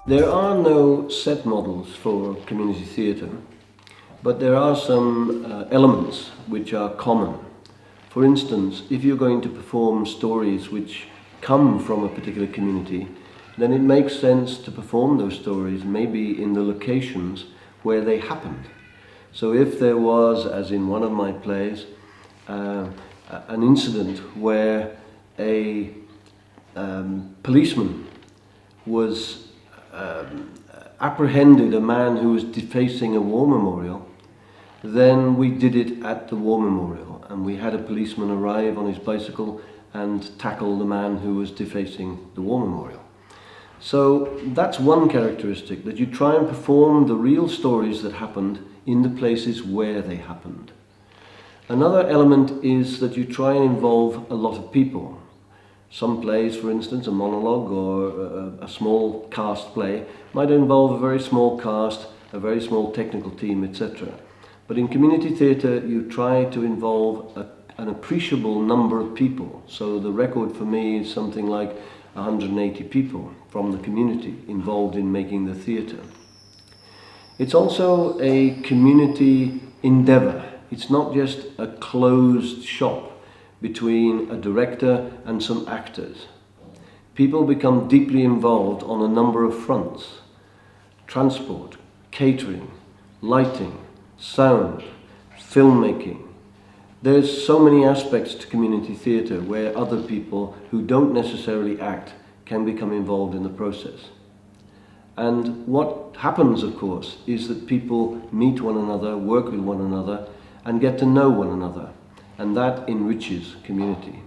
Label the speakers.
Speaker 1: There are no set models for community theatre, but there are some elements which are common. For instance, if you're going to perform stories which come from a particular community, then it makes sense to perform those stories maybe in the locations where they happened. So if there was, as in one of my plays, an incident where a policeman was apprehended a man who was defacing a war memorial, then we did it at the war memorial, and we had a policeman arrive on his bicycle and tackle the man who was defacing the war memorial. So that's one characteristic, that you try and perform the real stories that happened in the places where they happened. Another element is that you try and involve a lot of people. Some plays, for instance, a monologue or a small cast play, might involve a very small cast, a very small technical team, etc. But in community theatre, you try to involve an appreciable number of people. So the record for me is something like 180 people from the community involved in making the theatre. It's also a community endeavour. It's not just a closed shop between a director and some actors. People become deeply involved on a number of fronts: transport, catering, lighting, sound, filmmaking. There's so many aspects to community theatre where other people who don't necessarily act can become involved in the process. And what happens, of course, is that people meet one another, work with one another, and get to know one another. And that enriches community.